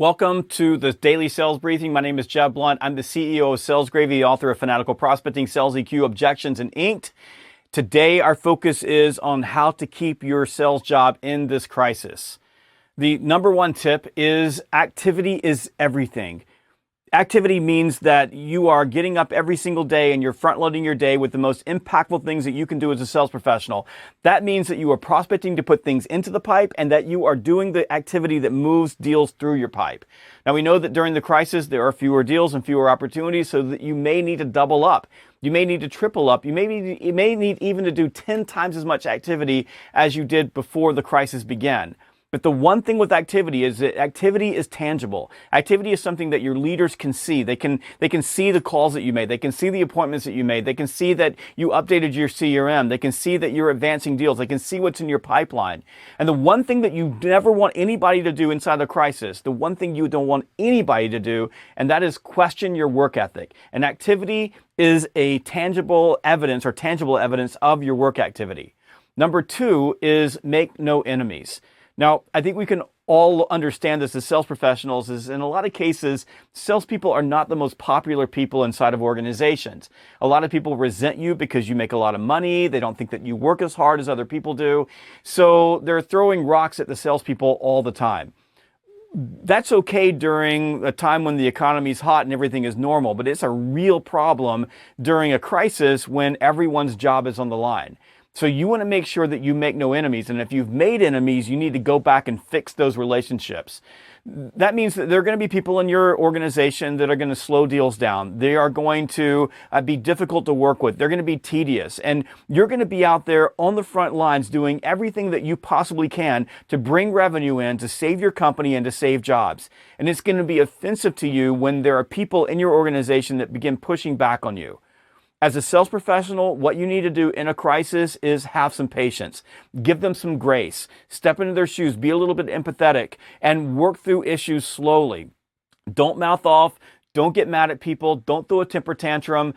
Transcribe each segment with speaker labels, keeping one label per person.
Speaker 1: Welcome to the Daily Sales Briefing. My name is Jeb Blount. I'm the CEO of Sales Gravy, author of Fanatical Prospecting, Sales EQ, Objections, and Inked. Today, our focus is on how to keep your sales job in this crisis. The number one tip is activity is everything. Activity means that you are getting up every single day and you're front loading your day with the most impactful things that you can do as a sales professional. That means that you are prospecting to put things into the pipe and that you are doing the activity that moves deals through your pipe. Now, we know that during the crisis, there are fewer deals and fewer opportunities, so that you may need to double up. You may need to triple up. You may need even to do 10 times as much activity as you did before the crisis began. But the one thing with activity is that activity is tangible. Activity is something that your leaders can see. They can see the calls that you made. They can see the appointments that you made. They can see that you updated your CRM. They can see that you're advancing deals. They can see what's in your pipeline. And the one thing that you never want anybody to do inside a crisis, the one thing you don't want anybody to do, and that is question your work ethic. And activity is a tangible evidence of your work activity. Number two is make no enemies. Now, I think we can all understand this as sales professionals is in a lot of cases, salespeople are not the most popular people inside of organizations. A lot of people resent you because you make a lot of money. They don't think that you work as hard as other people do. So they're throwing rocks at the salespeople all the time. That's okay during a time when the economy's hot and everything is normal, but it's a real problem during a crisis when everyone's job is on the line. So you want to make sure that you make no enemies. And if you've made enemies, you need to go back and fix those relationships. That means that there are going to be people in your organization that are going to slow deals down. They are going to be difficult to work with. They're going to be tedious. And you're going to be out there on the front lines doing everything that you possibly can to bring revenue in, to save your company and to save jobs. And it's going to be offensive to you when there are people in your organization that begin pushing back on you. As a sales professional, what you need to do in a crisis is have some patience. Give them some grace. Step into their shoes. Be a little bit empathetic and work through issues slowly. Don't mouth off. Don't get mad at people. Don't throw a temper tantrum.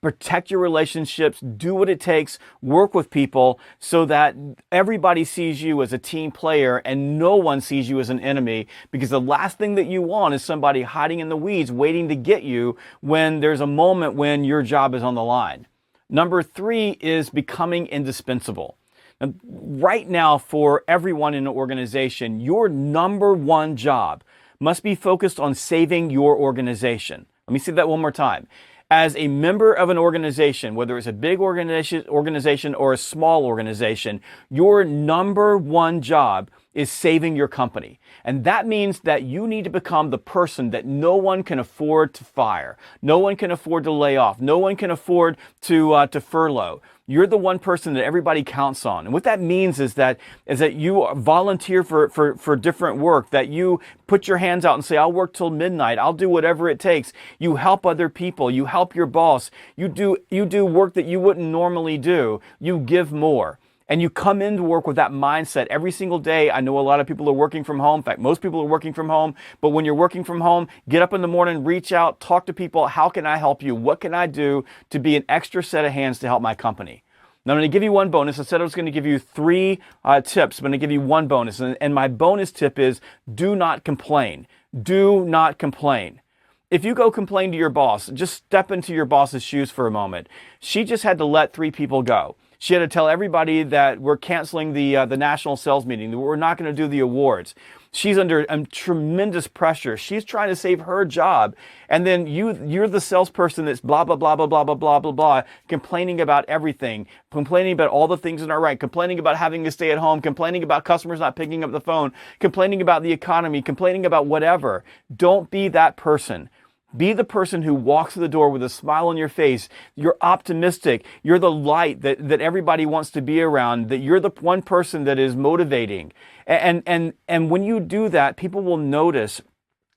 Speaker 1: Protect your relationships. Do what it takes. Work with people so that everybody sees you as a team player and no one sees you as an enemy, because the last thing that you want is somebody hiding in the weeds waiting to get you when there's a moment when your job is on the line. Number three is becoming indispensable. Now, right now, for everyone in an organization, your number one job must be focused on saving your organization. Let me say that one more time. As a member of an organization, whether it's a big organization or a small organization, your number one job is saving your company. And that means that you need to become the person that no one can afford to fire. No one can afford to lay off. No one can afford to furlough. You're the one person that everybody counts on. And what that means is that you volunteer for different work, that you put your hands out and say, I'll work till midnight. I'll do whatever it takes. You help other people. You help your boss. You do work that you wouldn't normally do. You give more. And you come into work with that mindset every single day. I know a lot of people are working from home. In fact, most people are working from home. But when you're working from home, get up in the morning, reach out, talk to people. How can I help you? What can I do to be an extra set of hands to help my company? Now, I'm going to give you one bonus. I said I was going to give you three tips. I'm going to give you one bonus. And my bonus tip is do not complain. Do not complain. If you go complain to your boss, just step into your boss's shoes for a moment. She just had to let 3 people go. She had to tell everybody that we're canceling the national sales meeting, that we're not going to do the awards. She's under tremendous pressure. She's trying to save her job. And then you're the salesperson that's blah, blah, blah, blah, blah, blah, blah, blah, blah, complaining about everything, complaining about all the things that are right, complaining about having to stay at home, complaining about customers not picking up the phone, complaining about the economy, complaining about whatever. Don't be that person. Be the person who walks through the door with a smile on your face. You're optimistic. You're the light that everybody wants to be around, that you're the one person that is motivating. And when you do that, people will notice.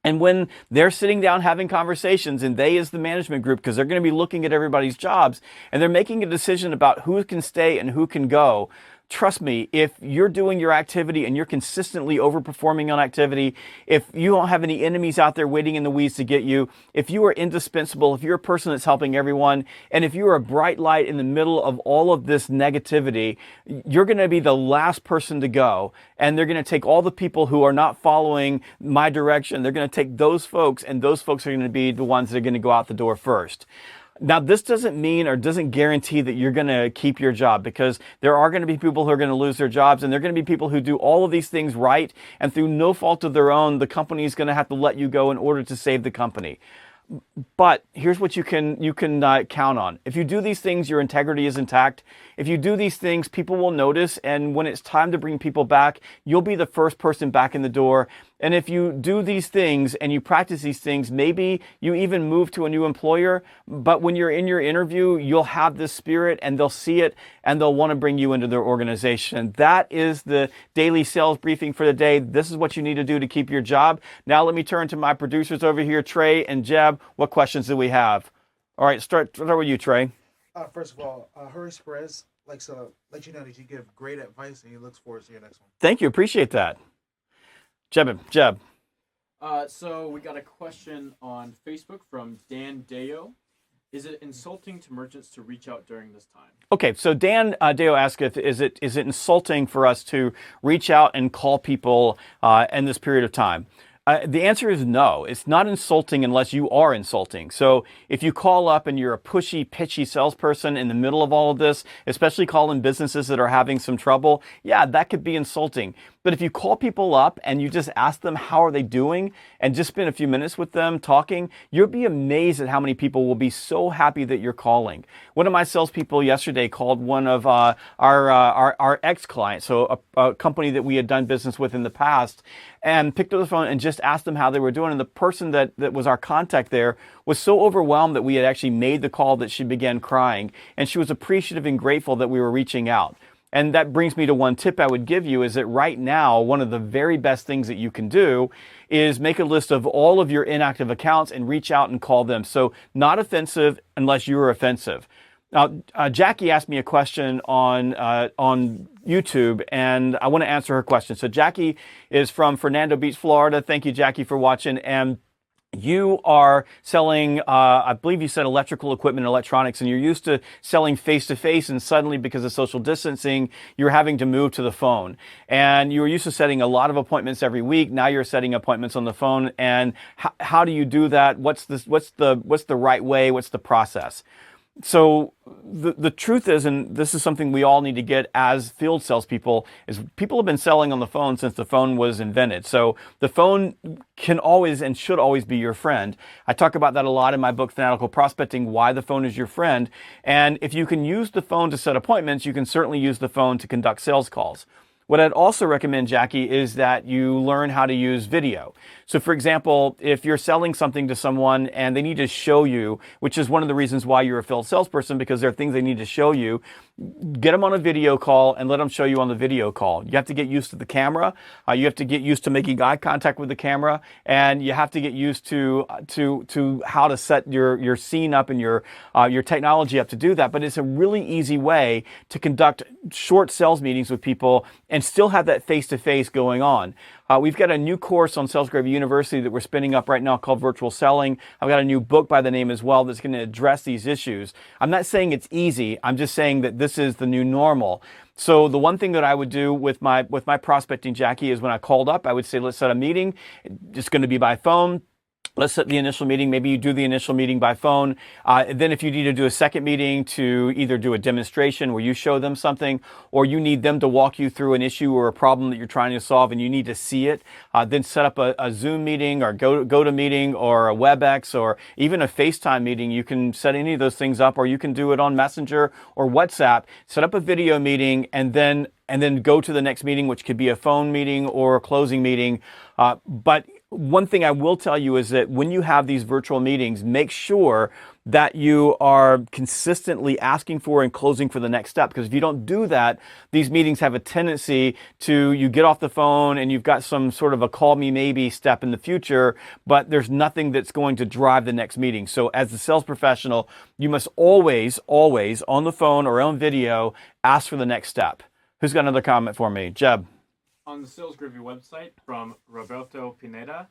Speaker 1: And when they're sitting down having conversations, and they as the management group, because they're going to be looking at everybody's jobs, and they're making a decision about who can stay and who can go, trust me, if you're doing your activity and you're consistently overperforming on activity, if you don't have any enemies out there waiting in the weeds to get you, if you are indispensable, if you're a person that's helping everyone, and if you're a bright light in the middle of all of this negativity, you're going to be the last person to go. And they're going to take all the people who are not following my direction. They're going to take those folks, and those folks are going to be the ones that are going to go out the door first. Now, this doesn't mean or doesn't guarantee that you're going to keep your job, because there are going to be people who are going to lose their jobs, and there are going to be people who do all of these things right, and through no fault of their own, the company is going to have to let you go in order to save the company. But here's what you can count on. If you do these things, your integrity is intact. If you do these things, people will notice, and when it's time to bring people back, you'll be the first person back in the door. And if you do these things and you practice these things, maybe you even move to a new employer, but when you're in your interview, you'll have this spirit, and they'll see it, and they'll want to bring you into their organization. That is the daily sales briefing for the day. This is what you need to do to keep your job. Now let me turn to my producers over here, Trey and Jeb. What questions do we have? All right, start with you, Trey.
Speaker 2: First of all, Horace Perez likes to let you know that you give great advice, and he looks forward to your next one.
Speaker 1: Thank you. Appreciate that. Jeb.
Speaker 3: So we got a question on Facebook from Dan Deo. Is it insulting to merchants to reach out during this time?
Speaker 1: Okay, so Dan Deo asked is it insulting for us to reach out and call people in this period of time? The answer is no. It's not insulting unless you are insulting. So if you call up and you're a pushy, pitchy salesperson in the middle of all of this, especially calling businesses that are having some trouble, yeah, that could be insulting. But if you call people up and you just ask them how are they doing and just spend a few minutes with them talking, you'll be amazed at how many people will be so happy that you're calling. One of my salespeople yesterday called one of our ex-clients, so a company that we had done business with in the past, and picked up the phone and just asked them how they were doing. And the person that was our contact there was so overwhelmed that we had actually made the call that she began crying. And she was appreciative and grateful that we were reaching out. And that brings me to one tip I would give you is that right now, one of the very best things that you can do is make a list of all of your inactive accounts and reach out and call them. So not offensive unless you're offensive. Now, Jackie asked me a question on YouTube, and I want to answer her question. So Jackie is from Fernando Beach, Florida. Thank you, Jackie, for watching. And you are selling, I believe you said electrical equipment and electronics, and you're used to selling face-to-face, and suddenly because of social distancing, you're having to move to the phone. And you were used to setting a lot of appointments every week. Now you're setting appointments on the phone. And how do you do that? What's the right way? What's the process? So the truth is, and this is something we all need to get as field salespeople, is people have been selling on the phone since the phone was invented. So the phone can always and should always be your friend. I talk about that a lot in my book, Fanatical Prospecting, Why the Phone is Your Friend. And if you can use the phone to set appointments, you can certainly use the phone to conduct sales calls. What I'd also recommend, Jackie, is that you learn how to use video. So for example, if you're selling something to someone and they need to show you, which is one of the reasons why you're a field salesperson, because there are things they need to show you, get them on a video call and let them show you on the video call. You have to get used to the camera. You have to get used to making eye contact with the camera, and you have to get used to how to set your scene up and your technology up to do that. But it's a really easy way to conduct short sales meetings with people and still have that face-to-face going on. We've got a new course on Sales Gravy University that we're spinning up right now called Virtual Selling. I've got a new book by the name as well that's going to address these issues. I'm not saying it's easy. I'm just saying that this is the new normal. So the one thing that I would do with my prospecting, Jackie, is when I called up, I would say, let's set a meeting. It's going to be by phone. Let's set the initial meeting. Maybe you do the initial meeting by phone. Then if you need to do a second meeting to either do a demonstration where you show them something, or you need them to walk you through an issue or a problem that you're trying to solve and you need to see it, then set up a Zoom meeting or GoToMeeting or a WebEx or even a FaceTime meeting. You can set any of those things up, or you can do it on Messenger or WhatsApp. Set up a video meeting and then go to the next meeting, which could be a phone meeting or a closing meeting. But one thing I will tell you is that when you have these virtual meetings, make sure that you are consistently asking for and closing for the next step. Because if you don't do that, these meetings have a tendency to, you get off the phone and you've got some sort of a call me maybe step in the future, but there's nothing that's going to drive the next meeting. So as a sales professional, you must always on the phone or on video, ask for the next step. Who's got another comment for me? Jeb.
Speaker 3: On the Sales Gravy website from Roberto Pineda,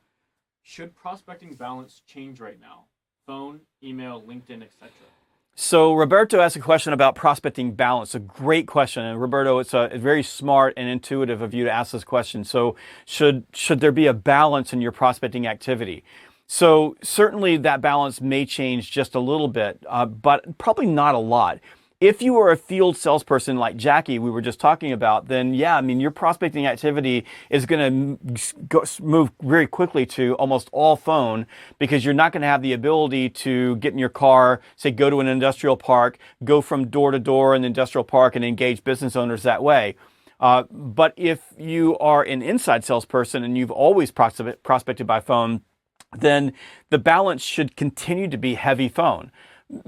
Speaker 3: should prospecting balance change right now? Phone, email, LinkedIn, etc.
Speaker 1: So Roberto asked a question about prospecting balance. A great question. And Roberto, it's very smart and intuitive of you to ask this question. So should there be a balance in your prospecting activity? So certainly that balance may change just a little bit, but probably not a lot. If you are a field salesperson like Jackie, we were just talking about, then yeah, I mean, your prospecting activity is going to move very quickly to almost all phone, because you're not going to have the ability to get in your car, say, go to an industrial park, go from door to door in the industrial park and engage business owners that way. But if you are an inside salesperson and you've always prospected by phone, then the balance should continue to be heavy phone.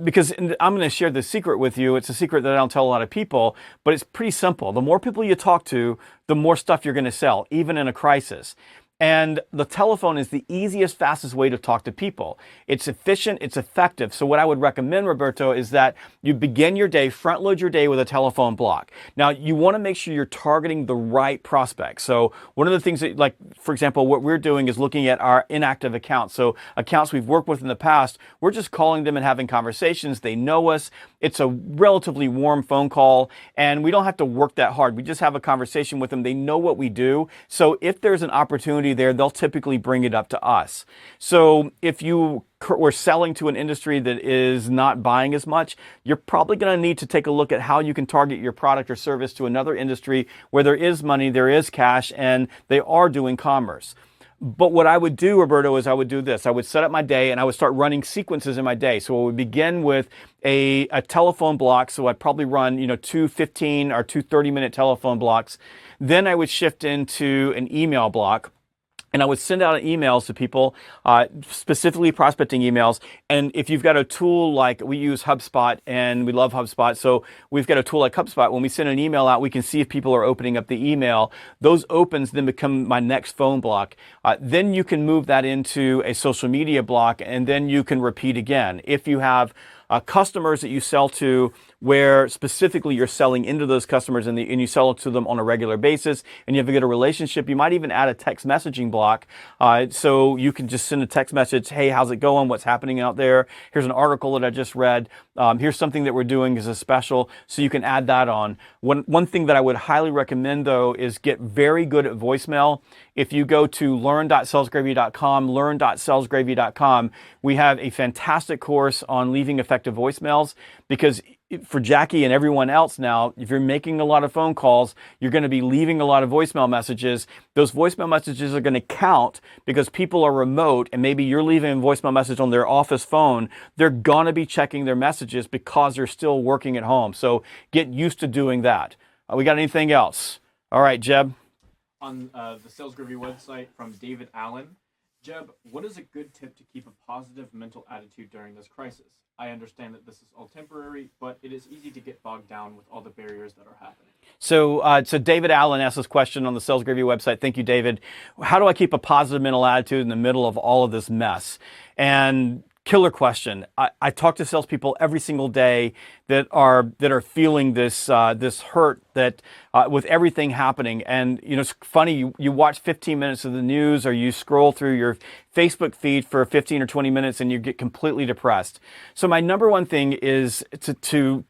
Speaker 1: Because I'm going to share the secret with you. It's a secret that I don't tell a lot of people, but it's pretty simple. The more people you talk to, the more stuff you're going to sell, even in a crisis. And the telephone is the easiest, fastest way to talk to people. It's efficient, it's effective. So what I would recommend, Roberto, is that you begin your day, front load your day with a telephone block. Now, you want to make sure you're targeting the right prospects. So one of the things that, like, for example, what we're doing is looking at our inactive accounts. So accounts we've worked with in the past, we're just calling them and having conversations. They know us. It's a relatively warm phone call, and we don't have to work that hard. We just have a conversation with them. They know what we do. So if there's an opportunity there, they'll typically bring it up to us. So if you were selling to an industry that is not buying as much, you're probably going to need to take a look at how you can target your product or service to another industry where there is money, there is cash, and they are doing commerce. But what I would do, Roberto, is I would do this. I would set up my day and I would start running sequences in my day. So I would begin with a telephone block. So I'd probably run, 2 15 or 2 30-minute telephone blocks. Then I would shift into an email block. And I would send out emails to people, specifically prospecting emails. And if you've got a tool like, we use HubSpot and we love HubSpot. So we've got a tool like HubSpot. When we send an email out, we can see if people are opening up the email. Those opens then become my next phone block. Then you can move that into a social media block, and then you can repeat again. If you have customers that you sell to, where specifically you're selling into those customers and you sell to them on a regular basis, and you have a good relationship, you might even add a text messaging block. So you can just send a text message, hey, how's it going? What's happening out there? Here's an article that I just read. Here's something that we're doing as a special. So you can add that on. One thing that I would highly recommend, though, is get very good at voicemail. If you go to learn.salesgravy.com, learn.salesgravy.com, we have a fantastic course on leaving effective voicemails, because for Jackie and everyone else now, if you're making a lot of phone calls, you're going to be leaving a lot of voicemail messages. Those voicemail messages are going to count because people are remote, and maybe you're leaving a voicemail message on their office phone. They're going to be checking their messages because they're still working at home. So get used to doing that. We got anything else? All right, Jeb.
Speaker 3: On the Sales Gravy website from David Allen, Jeb, what is a good tip to keep a positive mental attitude during this crisis? I understand that this is all temporary, but it is easy to get bogged down with all the barriers that are happening.
Speaker 1: So David Allen asked this question on the Sales Gravy website. Thank you, David. How do I keep a positive mental attitude in the middle of all of this mess? And killer question. I talk to salespeople every single day that are feeling this hurt that with everything happening. And it's funny, you watch 15 minutes of the news, or you scroll through your Facebook feed for 15 or 20 minutes and you get completely depressed. So my number one thing is to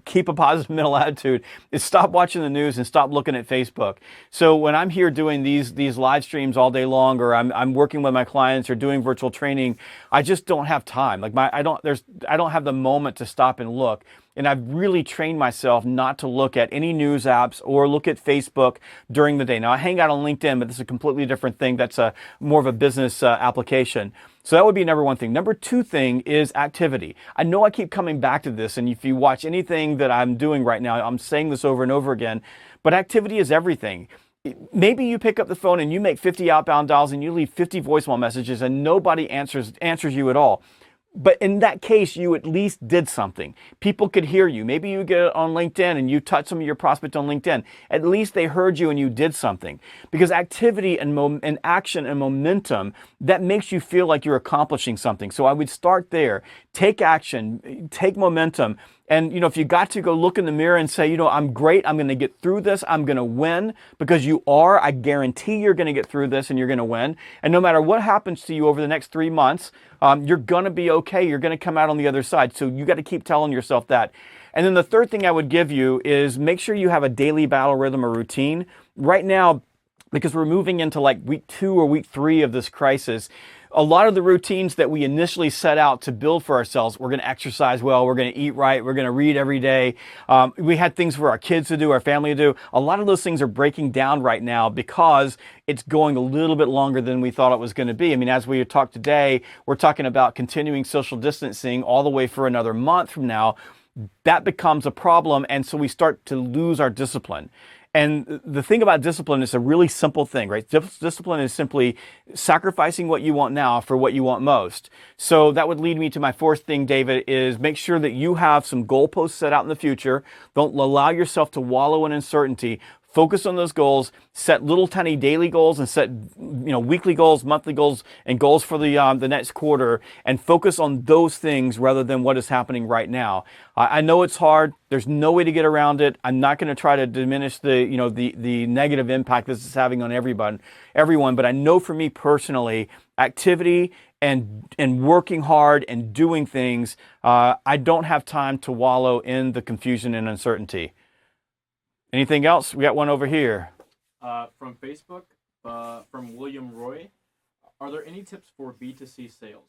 Speaker 1: keep a positive mental attitude is stop watching the news and stop looking at Facebook. So when I'm here doing these live streams all day long, or I'm working with my clients or doing virtual training, I just don't have time. Like I don't have the moment to stop and look. And I've really trained myself not to look at any news apps or look at Facebook during the day. Now, I hang out on LinkedIn, but this is a completely different thing. That's more of a business application. So that would be number one thing. Number two thing is activity. I know I keep coming back to this, and if you watch anything that I'm doing right now, I'm saying this over and over again, but activity is everything. Maybe you pick up the phone and you make 50 outbound dials and you leave 50 voicemail messages and nobody answers you at all. But in that case, you at least did something. People could hear you. Maybe you get on LinkedIn and you touch some of your prospects on LinkedIn. At least they heard you and you did something. Because activity and action and momentum, that makes you feel like you're accomplishing something. So I would start there. Take action, take momentum, And, if you got to go look in the mirror and say, I'm great, I'm going to get through this, I'm going to win, because you are, I guarantee you're going to get through this and you're going to win. And no matter what happens to you over the next 3 months, you're going to be okay. You're going to come out on the other side. So you got to keep telling yourself that. And then the third thing I would give you is make sure you have a daily battle rhythm or routine. Right now, because we're moving into like week 2 or week 3 of this crisis, a lot of the routines that we initially set out to build for ourselves, we're going to exercise well, we're going to eat right, we're going to read every day. We had things for our kids to do, our family to do. A lot of those things are breaking down right now because it's going a little bit longer than we thought it was going to be. I mean, as we talked today, we're talking about continuing social distancing all the way for another month from now. That becomes a problem, and so we start to lose our discipline. And the thing about discipline is a really simple thing, right? Discipline is simply sacrificing what you want now for what you want most. So that would lead me to my fourth thing, David, is make sure that you have some goalposts set out in the future. Don't allow yourself to wallow in uncertainty. Focus on those goals, set little tiny daily goals and set, weekly goals, monthly goals, and goals for the next quarter, and focus on those things rather than what is happening right now. I know it's hard. There's no way to get around it. I'm not going to try to diminish the negative impact this is having on everyone, but I know for me personally, activity and working hard and doing things, I don't have time to wallow in the confusion and uncertainty. Anything else? We got one over here.
Speaker 3: From Facebook, from William Roy. Are there any tips for B2C sales?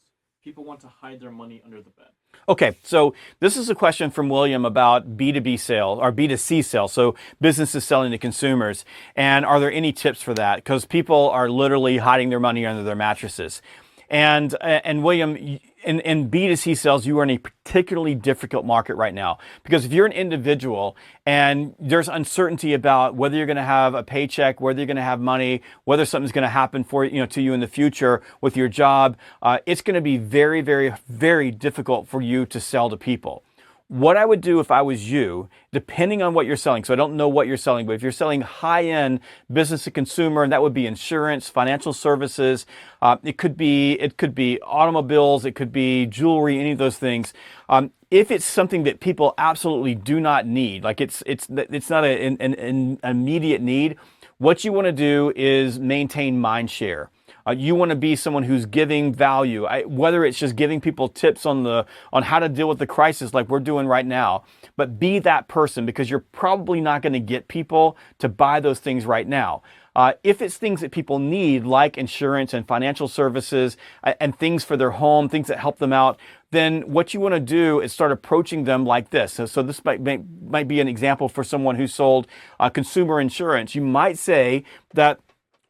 Speaker 3: People want to hide their money under the bed.
Speaker 1: Okay, so this is a question from William about B2B sales or B2C sales, so businesses selling to consumers. And are there any tips for that? Because people are literally hiding their money under their mattresses. And William, in B2C sales, you are in a particularly difficult market right now, because if you're an individual and there's uncertainty about whether you're going to have a paycheck, whether you're going to have money, whether something's going to happen to you in the future with your job, it's going to be very, very, very difficult for you to sell to people. What I would do if I was you, depending on what you're selling, so I don't know what you're selling, but if you're selling high-end business to consumer, and that would be insurance, financial services, it could be automobiles, it could be jewelry, any of those things. If it's something that people absolutely do not need, like it's not an immediate need, what you want to do is maintain mind share. You want to be someone who's giving value, whether it's just giving people tips on how to deal with the crisis like we're doing right now. But be that person, because you're probably not going to get people to buy those things right now. If it's things that people need, like insurance and financial services and things for their home, things that help them out, then what you want to do is start approaching them like this. So this might be an example for someone who sold consumer insurance. You might say that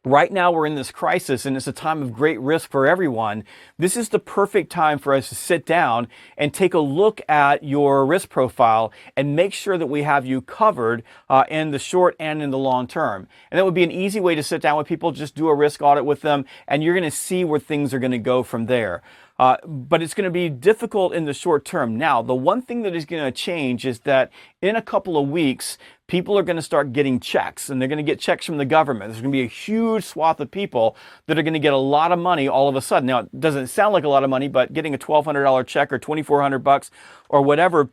Speaker 1: right now we're in this crisis and it's a time of great risk for everyone. This is the perfect time for us to sit down and take a look at your risk profile and make sure that we have you covered in the short and in the long term. And that would be an easy way to sit down with people, just do a risk audit with them, and you're going to see where things are going to go from there. But it's going to be difficult in the short term. Now, the one thing that is going to change is that in a couple of weeks, people are going to start getting checks, and they're going to get checks from the government. There's going to be a huge swath of people that are going to get a lot of money all of a sudden. Now, it doesn't sound like a lot of money, but getting a $1,200 check or $2,400 or whatever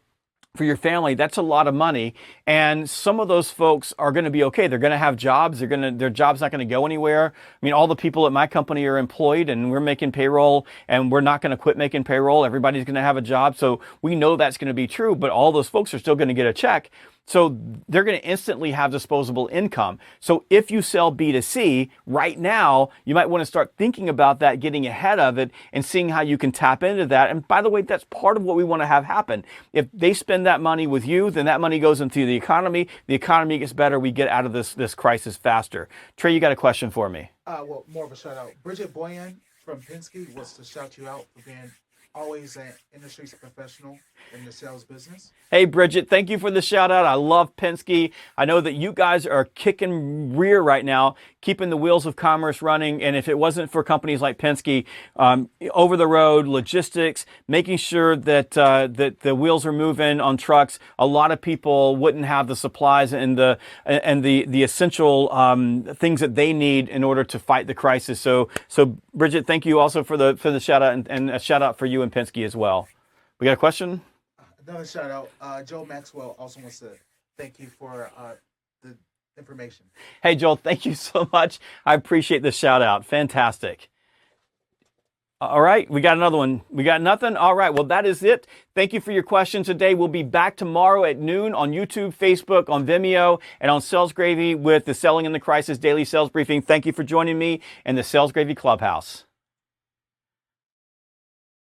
Speaker 1: for your family, that's a lot of money. And some of those folks are going to be okay. They're going to have jobs. Their job's not going to go anywhere. I mean, all the people at my company are employed and we're making payroll, and we're not going to quit making payroll. Everybody's going to have a job. So we know that's going to be true, but all those folks are still going to get a check. So they're going to instantly have disposable income. So if you sell B2C right now, you might want to start thinking about that, getting ahead of it, and seeing how you can tap into that. And by the way, that's part of what we want to have happen. If they spend that money with you, then that money goes into the economy. The economy gets better. We get out of this crisis faster. Trey, you got a question for me?
Speaker 2: Well, more of a shout out. Bridget Boyan from Penske wants to shout you out for being always an industry professional in the sales business.
Speaker 1: Hey, Bridget, thank you for the shout out. I love Penske. I know that you guys are kicking rear right now, keeping the wheels of commerce running. And if it wasn't for companies like Penske, over the road logistics, making sure that the wheels are moving on trucks, a lot of people wouldn't have the supplies and the essential things that they need in order to fight the crisis. So Bridget, thank you also for the shout out, and a shout out for you and Penske as well. We got a question?
Speaker 2: Another shout out. Joe Maxwell also wants to thank you for the information.
Speaker 1: Hey, Joel, thank you so much. I appreciate the shout out. Fantastic. All right, we got another one. We got nothing? All right, well, that is it. Thank you for your questions today. We'll be back tomorrow at noon on YouTube, Facebook, on Vimeo, and on Sales Gravy with the Selling in the Crisis Daily Sales Briefing. Thank you for joining me in the Sales Gravy Clubhouse.